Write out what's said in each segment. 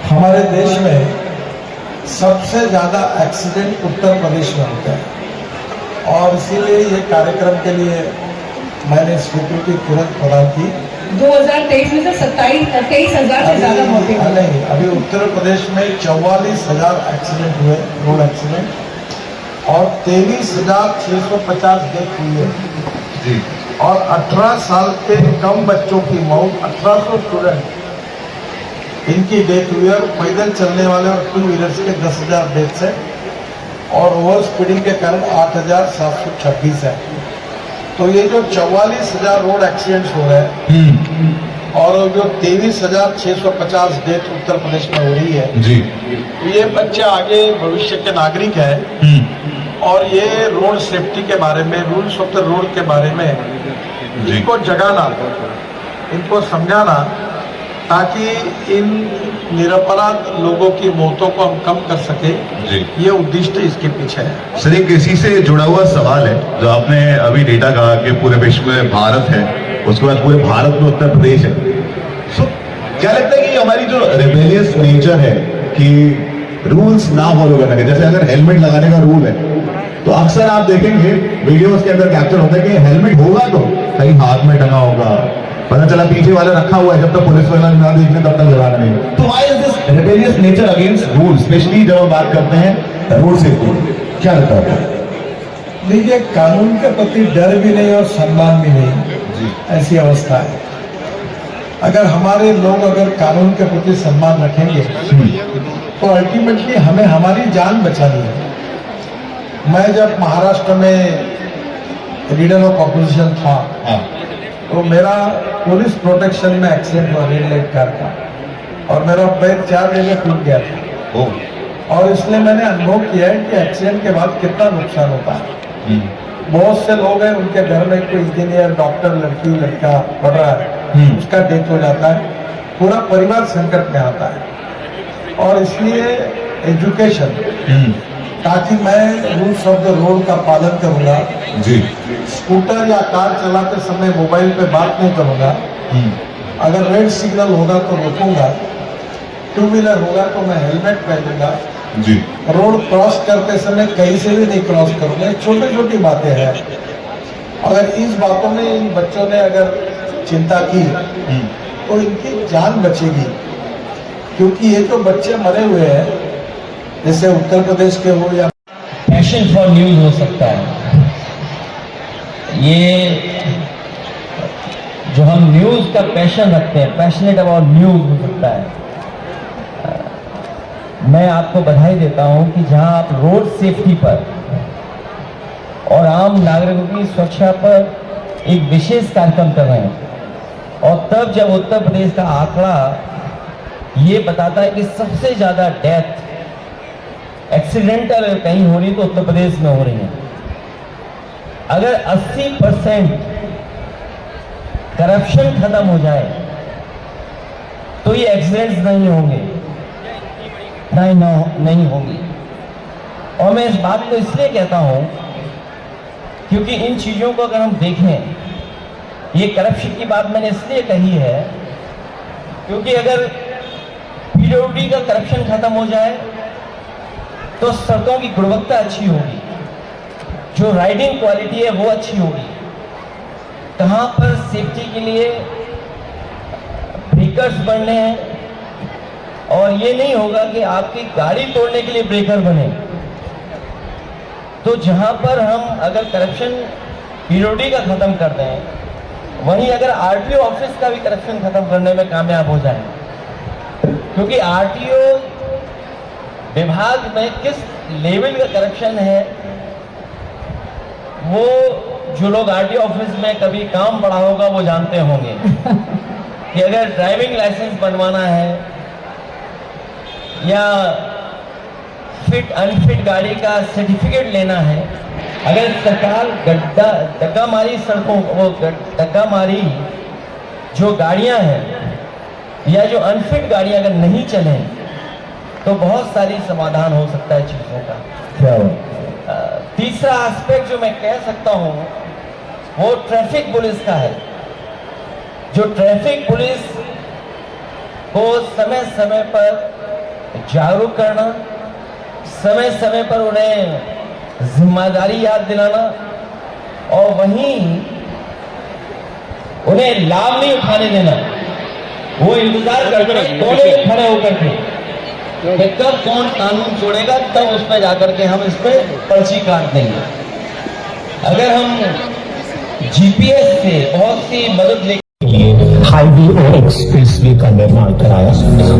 हमारे देश में सबसे ज्यादा एक्सीडेंट उत्तर प्रदेश में होते हैं और इसीलिए ये कार्यक्रम के लिए मैंने स्वीकृति तुरंत प्रदान की। 2023 में से 23,000 से ज्यादा मौतें हुई। नहीं, अभी उत्तर प्रदेश में 44,000 एक्सीडेंट हुए, रोड एक्सीडेंट, और 23,650 डेथ हुई है जी। और 18 साल के कम बच्चों की मौत, 1800 स्टूडेंट इनकी डेथ हुई है। और पैदल चलने वाले और टू व्हीलर्स के 10,000 डेथ है और ओवर स्पीडिंग के कारण 8,726 है। तो ये जो 44,000 रोड एक्सीडेंट्स हो रहे हैं और जो 23,650 डेथ उत्तर प्रदेश में हो रही है जी, तो ये बच्चे आगे भविष्य के नागरिक हैं और ये रोड सेफ्टी के बारे में, रूल्स ऑफ द रोड के बारे में इनको जगाना, इनको समझाना, ताकि इन निरपराध लोगों की मौतों को हम कम कर सके, ये उद्देश्य इसके पीछे है। सर, एक इसी से जुड़ा हुआ सवाल है, जो आपने अभी डेटा कहा कि पूरे विश्व में भारत है, उसके बाद पूरे भारत में उत्तर प्रदेश है। तो क्या लगता है कि हमारी जो रेबेलियस नेचर है कि रूल्स ना फॉलो करने के, जैसे अगर हेलमेट लगाने का रूल है तो अक्सर आप देखेंगे वीडियोस के अंदर कैप्चर होता है कि हेलमेट होगा तो कहीं हाथ में टंगा होगा, पता चला पीछे वाला रखा हुआ है, जब तक पुलिस वाला ना देखने तब तक लगाना नहीं। तो why is this rebellious nature against rule, specially जब हम बात करते हैं रोड सेफ्टी? क्या लगता है? देखिए, कानून के प्रति डर भी नहीं और सम्मान भी नहीं, ऐसी अवस्था है। अगर हमारे लोग अगर कानून के प्रति सम्मान रखेंगे तो अल्टीमेटली हमें हमारी जान बचानी है। मैं जब महाराष्ट्र में लीडर ऑफ ऑपोजिशन था तो मेरा पुलिस प्रोटेक्शन में एक्सीडेंट हुआ रेड लाइट कार का, और मेरा पैर 4 जगह टूट गया था। और इसलिए मैंने अनुभव किया है कि एक्सीडेंट के बाद कितना नुकसान होता है। बहुत से लोग हैं, उनके घर में कोई इंजीनियर, डॉक्टर, लड़की, लड़का पढ़ रहा है, उसका डेथ हो जाता है, पूरा परिवार संकट में आता है। और इसलिए एजुकेशन, ताकि मैं रूल्स ऑफ द रोड का पालन करूंगा जी। स्कूटर या कार चलाते समय मोबाइल पे बात नहीं करूंगा, अगर रेड सिग्नल होगा तो रोकूंगा, टू व्हीलर होगा तो मैं हेलमेट पहनूंगा जी। रोड क्रॉस करते समय कहीं से भी नहीं क्रॉस करूंगा। छोटी छोटी बातें हैं, अगर इस बातों में इन बच्चों ने अगर चिंता की तो इनकी जान बचेगी। क्योंकि ये जो बच्चे मरे हुए हैं, जैसे उत्तर प्रदेश के हो या पैशन फॉर न्यूज हो सकता है, ये जो हम न्यूज का पैशन रखते हैं, पैशनेट अबाउट न्यूज हो सकता है। मैं आपको बधाई देता हूं कि जहां आप रोड सेफ्टी पर और आम नागरिकों की सुरक्षा पर एक विशेष कार्यक्रम कर रहे हैं, और तब जब उत्तर प्रदेश का आंकड़ा ये बताता है कि सबसे ज्यादा डेथ एक्सीडेंटल कहीं हो रही तो उत्तर प्रदेश में हो रही है। अगर 80% करप्शन खत्म हो जाए तो ये एक्सीडेंट्स नहीं होंगे, नहीं होंगी। और मैं इस बात को इसलिए कहता हूं क्योंकि इन चीजों को अगर हम देखें, ये करप्शन की बात मैंने इसलिए कही है क्योंकि अगर पीडब्ल्यूडी का करप्शन खत्म हो जाए तो सड़कों की गुणवत्ता अच्छी होगी, जो राइडिंग क्वालिटी है वो अच्छी होगी। कहां पर सेफ्टी के लिए ब्रेकर्स बनने हैं, और ये नहीं होगा कि आपकी गाड़ी तोड़ने के लिए ब्रेकर बने। तो जहां पर हम अगर करप्शन पीडब्ल्यूडी का खत्म कर दें, वहीं अगर आरटीओ ऑफिस का भी करप्शन खत्म करने में कामयाब हो जाए, क्योंकि आरटीओ विभाग में किस लेवल का करप्शन है, वो जो लोग आरटीओ ऑफिस में कभी काम पड़ा होगा वो जानते होंगे कि अगर ड्राइविंग लाइसेंस बनवाना है या फिट अनफिट गाड़ी का सर्टिफिकेट लेना है, अगर सरकार धक्का मारी सड़कों, वो धक्का मारी जो गाड़ियां हैं या जो अनफिट गाड़ियां अगर नहीं चलें तो बहुत सारी समाधान हो सकता है चीजों का। क्या हो? तीसरा एस्पेक्ट जो मैं कह सकता हूं वो ट्रैफिक पुलिस का है। जो ट्रैफिक पुलिस समय समय पर जागरूक करना, समय समय पर उन्हें जिम्मेदारी याद दिलाना और वहीं उन्हें लाभ नहीं उठाने देना। वो इंतजार करते हैं कोने में खड़े होकर के कि कब कौन कानून छोड़ेगा, तब उस पर जाकर के हम इस पे पर्ची काट देंगे। अगर हम जीपीएस से बहुत सी मदद ले हाईवे और एक्सप्रेसवे का निर्माण कराया।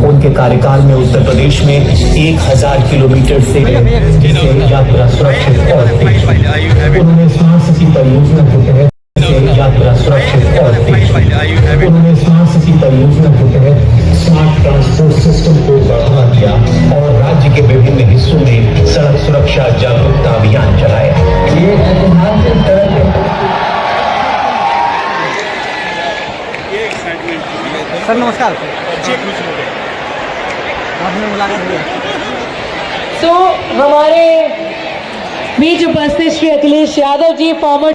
उनके कार्यकाल में उत्तर प्रदेश में 1000 किलोमीटर से यात्रा सुरक्षित और तेज हुई। उन्होंने स्मार्ट सिटी परियोजना के तहत यात्रा सुरक्षित और तेज हुई। उन्होंने स्मार्ट सिटी परियोजना के तहत स्मार्ट ट्रांसपोर्ट सिस्टम को बढ़ावा दिया और राज्य के विभिन्न हिस्सों में सड़क सुरक्षा जागरूकता अभियान चलाया। ये ऐतिहासिक तरह के सर नमस्कार। आपने मुलाकात हुई। सो हमारे बीच उपस्थित श्री अखिलेश यादव जी, फॉर्मर